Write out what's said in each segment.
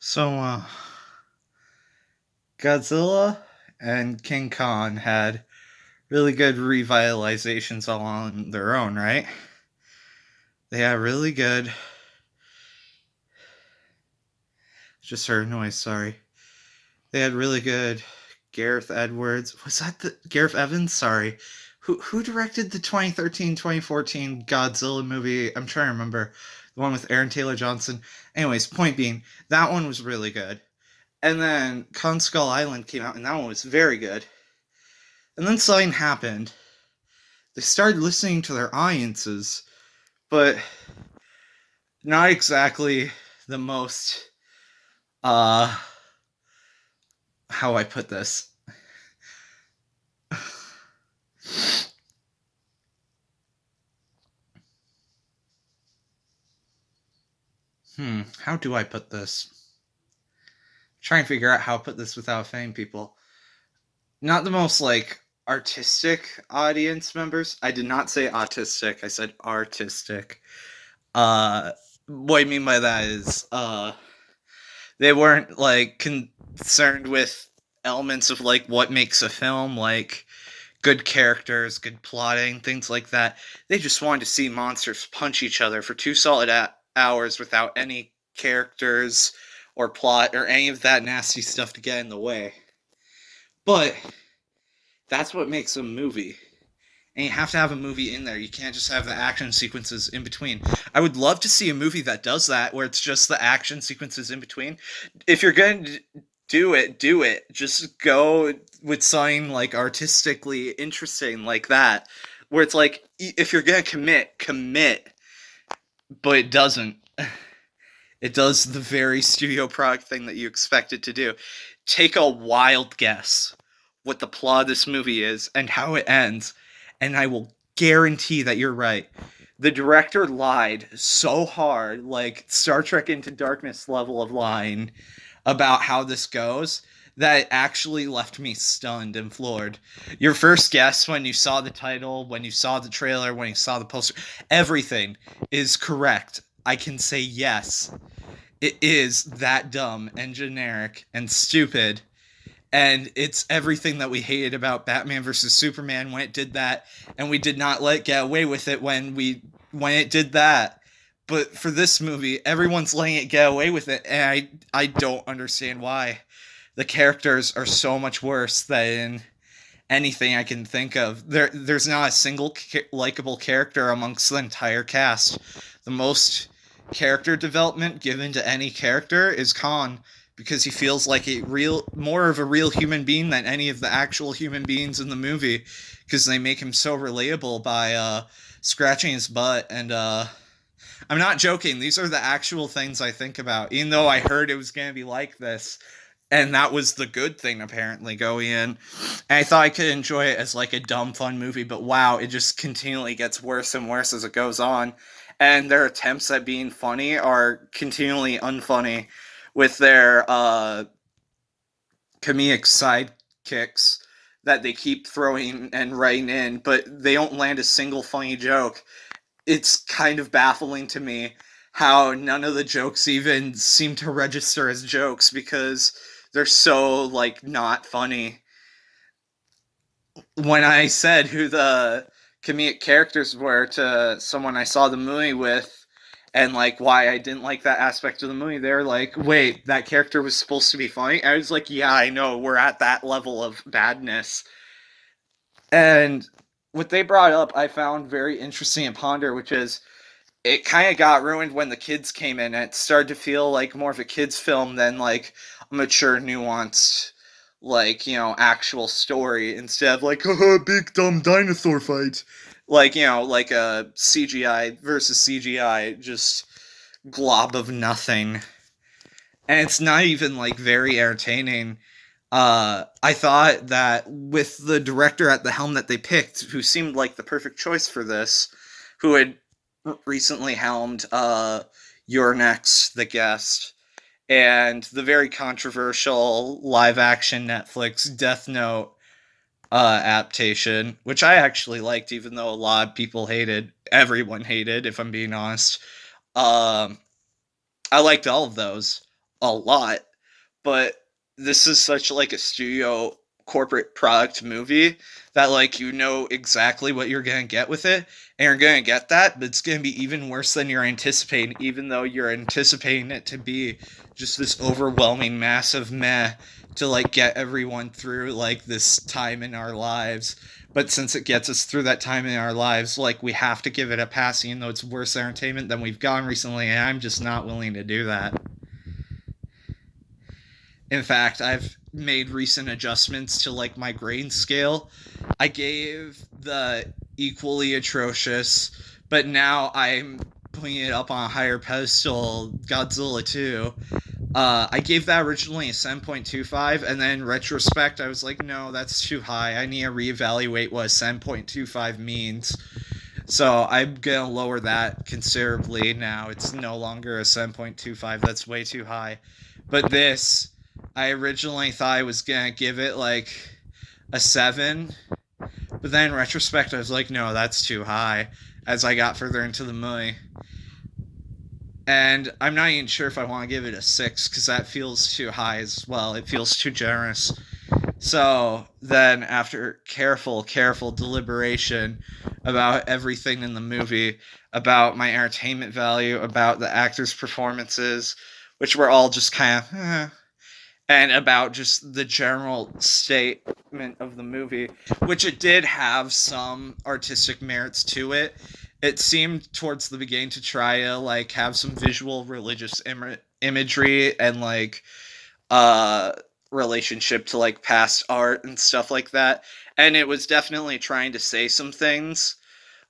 So, Godzilla and King Kong had really good revitalizations all on their own, right? They had really good. Just heard a noise, sorry. They had really good Gareth Edwards. Was that the Gareth Evans? Sorry. Who directed the 2013-2014 Godzilla movie? I'm trying to remember. The one with Aaron Taylor Johnson. Anyways, point being, that one was really good. And then Kong Skull Island came out, and that one was very good. And then something happened. They started listening to their audiences, but not exactly the most, uh, how I put this. How do I put this? Try and figure out how to put this without offending people. Not the most, like, artistic audience members. I did not say autistic, I said artistic. Uh, what I mean by that is, they weren't, like, concerned with elements of, like, what makes a film, like, good characters, good plotting, things like that. They just wanted to see monsters punch each other for 2 solid hours without any characters or plot or any of that nasty stuff to get in the way. But that's what makes a movie. And you have to have a movie in there. You can't just have the action sequences in between. I would love to see a movie that does that, where it's just the action sequences in between. If you're going to do it, do it. Just go with something like artistically interesting like that, where it's like, if you're going to commit, but it doesn't. It does the very studio product thing that you expect it to do. Take a wild guess what the plot of this movie is and how it ends, and I will guarantee that you're right. The director lied so hard, like Star Trek Into Darkness level of lying, about how this goes, that it actually left me stunned and floored. Your first guess when you saw the title, when you saw the trailer, when you saw the poster, everything is correct. I can say yes. It is that dumb and generic and stupid, and it's everything that we hated about Batman versus Superman when it did that, and we did not let it get away with it when it did that. But for this movie, everyone's letting it get away with it, and I don't understand why. The characters are so much worse than anything I can think of. There's not a single likable character amongst the entire cast. The most character development given to any character is Khan, because he feels like more of a real human being than any of the actual human beings in the movie, because they make him so relatable by scratching his butt. And I'm not joking, these are the actual things I think about, even though I heard it was going to be like this, and that was the good thing apparently going in. And I thought I could enjoy it as like a dumb fun movie, but wow, it just continually gets worse and worse as it goes on, and their attempts at being funny are continually unfunny with their comedic sidekicks that they keep throwing and writing in, but they don't land a single funny joke. It's kind of baffling to me how none of the jokes even seem to register as jokes, because they're so, like, not funny. When I said who the comedic characters were to someone I saw the movie with, and like why I didn't like that aspect of the movie, they're like, wait, that character was supposed to be funny? I was like, yeah, I know, we're at that level of badness. And what they brought up I found very interesting and ponder, which is, it kind of got ruined when the kids came in, and it started to feel like more of a kids film than like a mature, nuanced, like, actual story, instead of like, haha, big dumb dinosaur fight. Like, like a CGI versus CGI, just glob of nothing. And it's not even like very entertaining. I thought that with the director at the helm that they picked, who seemed like the perfect choice for this, who had recently helmed Your Next, The Guest, and the very controversial live-action Netflix Death Note adaptation, which I actually liked, even though a lot of people hated. Everyone hated, if I'm being honest. I liked all of those. a lot, but this is such like a studio corporate product movie that like you know exactly what you're gonna get with it, and you're gonna get that, but it's gonna be even worse than you're anticipating, even though you're anticipating it to be just this overwhelming massive meh to like get everyone through like this time in our lives. But since it gets us through that time in our lives, like we have to give it a pass, even though it's worse entertainment than we've gotten recently, and I'm just not willing to do that. In fact, I've made recent adjustments to like my grade scale. I gave the equally atrocious, but now I'm putting it up on a higher pedestal, Godzilla 2. I gave that originally a 7.25, and then in retrospect, I was like, no, that's too high. I need to reevaluate what a 7.25 means. So I'm gonna lower that considerably now. It's no longer a 7.25. That's way too high. But this, I originally thought I was gonna give it like a 7, but then in retrospect, I was like, no, that's too high. As I got further into the movie, and I'm not even sure if I want to give it a 6 because that feels too high as well. It feels too generous. So then, after careful deliberation about everything in the movie, about my entertainment value, about the actors' performances, which were all just kind of, and about just the general statement of the movie, which it did have some artistic merits to it. It seemed towards the beginning to try to like have some visual religious imagery and like uh relationship to like past art and stuff like that. And it was definitely trying to say some things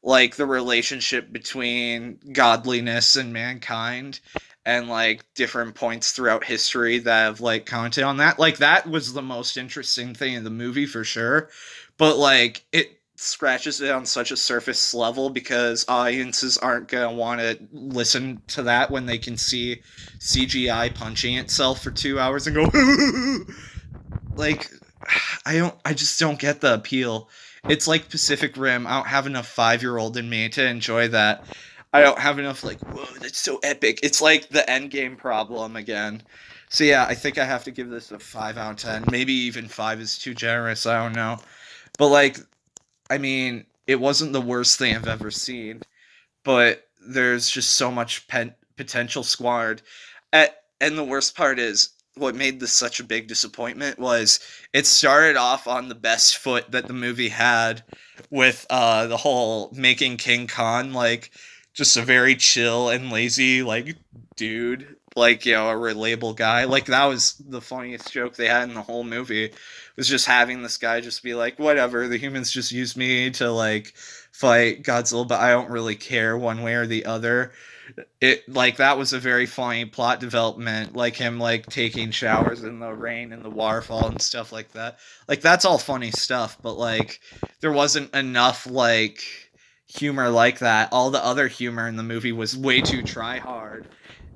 like the relationship between godliness and mankind, and like different points throughout history that have like commented on that. Like that was the most interesting thing in the movie for sure. But like it scratches it on such a surface level because audiences aren't going to want to listen to that when they can see CGI punching itself for 2 hours and go like I just don't get the appeal. It's like Pacific Rim. I don't have enough 5-year-old in me to enjoy that. I don't have enough like, whoa, that's so epic. It's like the end game problem again. So yeah, I think I have to give this a 5 out of 10. Maybe even 5 is too generous. I don't know. But like, I mean, it wasn't the worst thing I've ever seen, but there's just so much potential squandered. And the worst part is what made this such a big disappointment was it started off on the best foot that the movie had with the whole making King Kong like just a very chill and lazy like dude, like, you know, a relatable guy. Like that was the funniest joke they had in the whole movie, was just having this guy just be like, whatever, the humans just use me to like fight Godzilla, but I don't really care one way or the other. It like that was a very funny plot development, like him like taking showers in the rain and the waterfall and stuff like that. Like that's all funny stuff, but like there wasn't enough like humor like that. All the other humor in the movie was way too try hard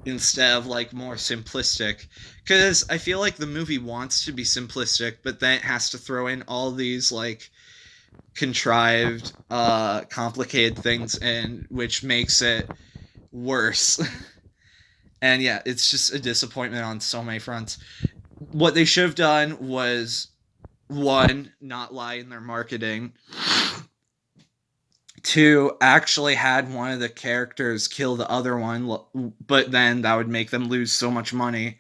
instead of like more simplistic, because I feel like the movie wants to be simplistic, but then it has to throw in all these like contrived complicated things, and which makes it worse. And yeah, it's just a disappointment on so many fronts. What they should have done was, one, not lie in their marketing. Two, actually had one of the characters kill the other one, but then that would make them lose so much money.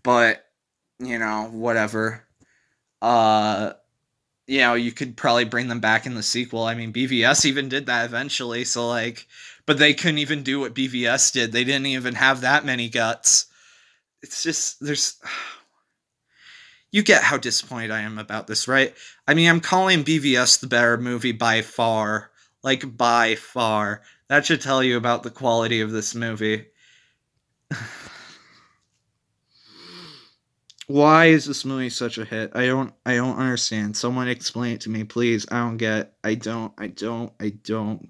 But, you know, whatever. Uh, you know, you could probably bring them back in the sequel. I mean, BVS even did that eventually, so like, but they couldn't even do what BVS did. They didn't even have that many guts. It's just, there's, you get how disappointed I am about this, right? I mean, I'm calling BVS the better movie by far. Like, by far. That should tell you about the quality of this movie. Why is this movie such a hit? I don't understand. Someone explain it to me, please. I don't get it. I don't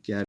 get it.